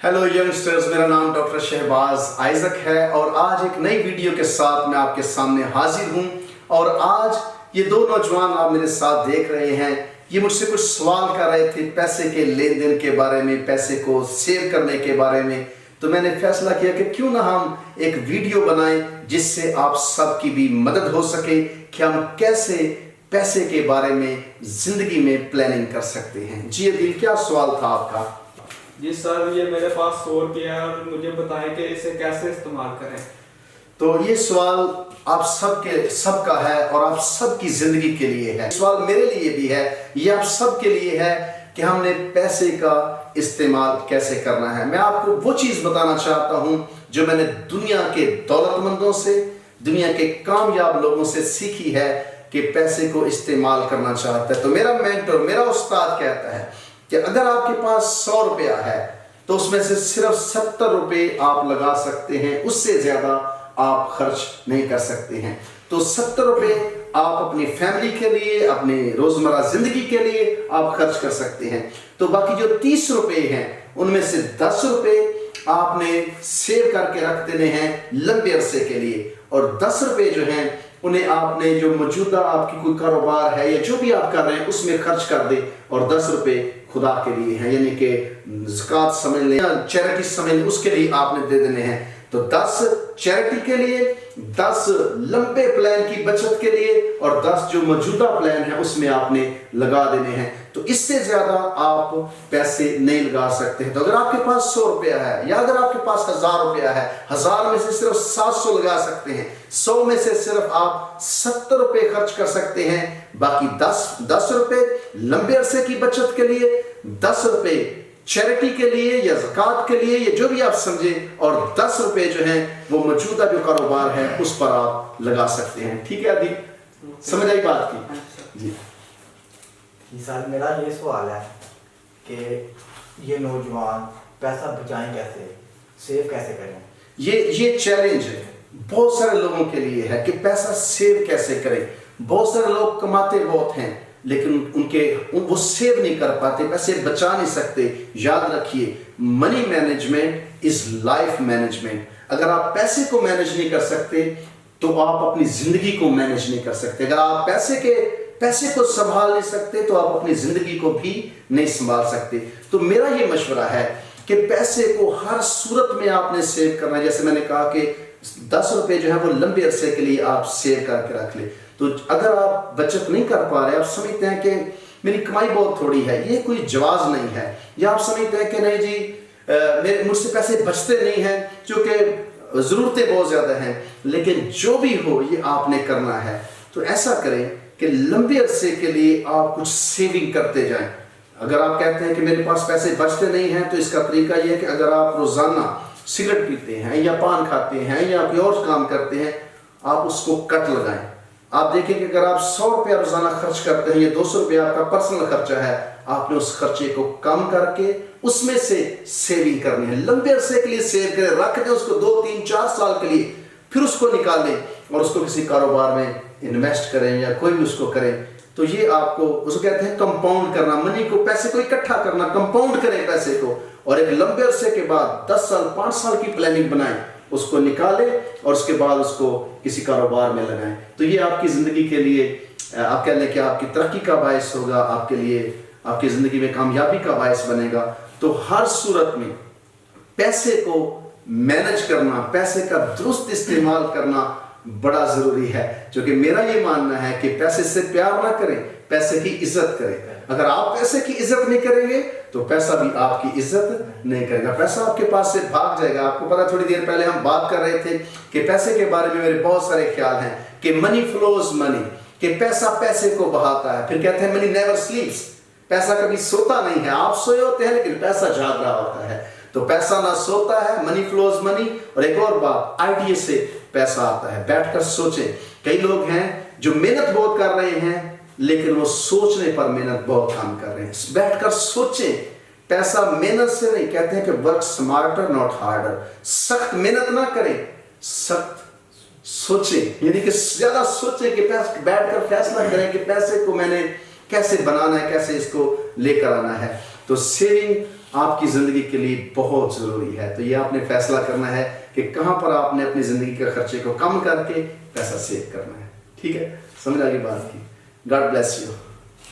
Hello youngsters, मेरा नाम doctor Shahbaz Isaac है और आज एक नई वीडियो के साथ मैं आपके सामने हाजिर हूं। और आज ये दो नौजवान आप मेरे साथ देख रहे हैं, ये मुझसे कुछ सवाल कर रहे थे पैसे के लेन देन के बारे में, पैसे को सेव करने के बारे में। तो मैंने फैसला किया कि क्यों ना हम एक वीडियो बनाएं जिससे आप सबकी भी मदद हो सके कि हम कैसे पैसे के बारे में जिंदगी में प्लानिंग कर सकते हैं। जी अदिल, क्या सवाल था आपका? जी सर, ये मेरे पास 100 रुपये है और मुझे बताएं कि इसे कैसे इस्तेमाल करें। तो ये सवाल आप सबका है और आप सबकी जिंदगी के लिए है। सवाल मेरे लिए भी है, ये आप सबके लिए है कि हमने पैसे का इस्तेमाल कैसे करना है। मैं आपको वो चीज बताना चाहता हूं जो मैंने दुनिया के दौलतमंदों से, दुनिया के कामयाब लोगों से सीखी है कि पैसे को इस्तेमाल करना चाहता है। तो मेरा मेंटर, मेरा उस्ताद कहता है कि अगर आपके पास 100 रुपया है तो उसमें से सिर्फ 70 रुपए आप लगा सकते हैं, उससे ज्यादा आप खर्च नहीं कर सकते हैं। तो 70 रुपए आप अपनी फैमिली के लिए, अपने रोजमर्रा जिंदगी के लिए आप खर्च कर सकते हैं। तो बाकी जो 30 रुपए हैं उनमें से 10 रुपए आपने सेव करके रख देने हैं लंबे अरसे के लिए, और 10 रुपए जो हैं उन्हें आपने जो मौजूदा आपकी कोई कारोबार है या जो भी आप कर रहे हैं उसमें खर्च कर दे, और 10 रुपए खुदा के लिए हैं, यानी कि ज़कात समझ लें या चैरिटी समझ लें, उसके लिए आपने दे देने हैं। तो 10 चैरिटी के लिए, 10 लंबे प्लान की बचत के लिए, और 10 जो मौजूदा प्लान है उसमें आपने लगा देने हैं। तो इससे ज्यादा आप पैसे नहीं लगा सकते हैं। तो अगर आपके पास 100 रुपया है या अगर आपके पास 1000 रुपया है, 1000 में से सिर्फ 700 लगा सकते हैं, 100 में से सिर्फ आप 70 रुपए खर्च कर सकते हैं। बाकी 10 रुपए लंबे अरसे की बचत के लिए, 10 रुपए चैरिटी के लिए या ज़कात के लिए, या जो भी आप समझे, और 10 रुपए जो हैं वो मौजूदा जो कारोबार है उस पर आप लगा सकते हैं। ठीक है अदी, समझ आई बात की? जी सर, मेरा ये सवाल है कि ये नौजवान पैसा बचाएं कैसे, सेव कैसे करें? ये चैलेंज है बहुत सारे लोगों के लिए है कि पैसा सेव कैसे करें। बहुत सारे लोग कमाते बहुत हैं लेकिन वो सेव नहीं कर पाते, पैसे बचा नहीं सकते। याद रखिए, money management is life management. अगर आप पैसे को मैनेज नहीं कर सकते तो आप अपनी जिंदगी को मैनेज नहीं कर सकते। अगर आप पैसे को संभाल नहीं सकते तो आप अपनी जिंदगी को भी नहीं संभाल सकते। तो मेरा ये मशवरा है कि पैसे को हर सूरत में आपने सेव करना है। जैसे मैंने कहा कि 10 रुपए जो है वो लंबे अरसे के लिए आप सेव करके रख ले। तो अगर आप बचत नहीं कर पा रहे, आप समझते हैं कि मेरी कमाई बहुत थोड़ी है, ये कोई जवाब नहीं है, या आप समझते हैं कि नहीं जी मुझसे पैसे बचते नहीं हैं क्योंकि ज़रूरतें बहुत ज़्यादा हैं, लेकिन जो भी हो ये आपने करना है। तो ऐसा करें कि लंबे अरसे के लिए आप कुछ सेविंग करते जाएं। अगर आप कहते हैं कि मेरे पास पैसे बचते नहीं हैं, तो इसका तरीका यह है कि अगर आप रोज़ाना सिगरेट पीते हैं या पान खाते हैं या कोई और काम करते हैं, आप उसको कट लगाएं। आप देखें कि अगर आप 100 रुपया रोजाना खर्च करते हैं या 200 रुपया आपका पर्सनल खर्चा है, आपने उस खर्चे को कम करके उसमें से सेविंग करनी है। लंबे अरसे के लिए सेव करें, रख दें उसको 2, 3, 4 साल के लिए, फिर उसको निकालें और उसको किसी कारोबार में इन्वेस्ट करें या कोई भी उसको करें। तो ये आपको उसको कहते हैं कंपाउंड करना, मनी को, पैसे को इकट्ठा करना, कंपाउंड करें पैसे को, और एक लंबे अरसे के बाद 10 साल 5 साल की प्लानिंग बनाएं, उसको निकालें और उसके बाद उसको किसी कारोबार में लगाएं। तो ये आपकी ज़िंदगी के लिए, आप कह लें कि आपकी तरक्की का बायस होगा, आपके लिए आपकी ज़िंदगी में कामयाबी का बायस बनेगा। तो हर सूरत में पैसे को मैनेज करना, पैसे का दुरुस्त इस्तेमाल करना बड़ा ज़रूरी है। क्योंकि मेरा ये मानना है कि पैसे से प्यार ना करें, पैसे की इज्जत करें। अगर आप पैसे की इज्जत नहीं करेंगे तो पैसा भी आपकी इज्जत नहीं करेगा, पैसा आपके पास से भाग जाएगा। आपको पता, थोड़ी देर पहले हम बात कर रहे थे कि पैसे के बारे में मेरे बहुत सारे ख्याल हैं कि मनी फ्लोज मनी, कि पैसा पैसे को बहाता है। फिर कहते हैं मनी नेवर स्लीप्स, पैसा कभी सोता नहीं है। आप सोए होते हैं लेकिन पैसा जाग रहा होता है। तो पैसा ना सोता है, मनी फ्लोज मनी। और एक और बात, आइडिया से पैसा आता है। बैठकर सोचें, कई लोग हैं जो मेहनत बहुत कर रहे हैं लेकिन वो सोचने पर मेहनत बहुत कम कर रहे हैं। बैठकर सोचें, पैसा मेहनत से नहीं, कहते हैं कि वर्क स्मार्टर नॉट हार्डर। सख्त मेहनत ना करें, सख्त सोचें, यानी कि ज्यादा सोचें कि बैठकर फैसला करें कि पैसे को मैंने कैसे बनाना है, कैसे इसको लेकर आना है। तो सेविंग آپ کی زندگی کے لیے بہت ضروری ہے. تو یہ آپ نے فیصلہ کرنا ہے کہ کہاں پر آپ نے اپنی زندگی کے خرچے کو کم کر کے پیسہ سیو کرنا ہے. ٹھیک ہے, سمجھ آ گئی بات کی. God bless you.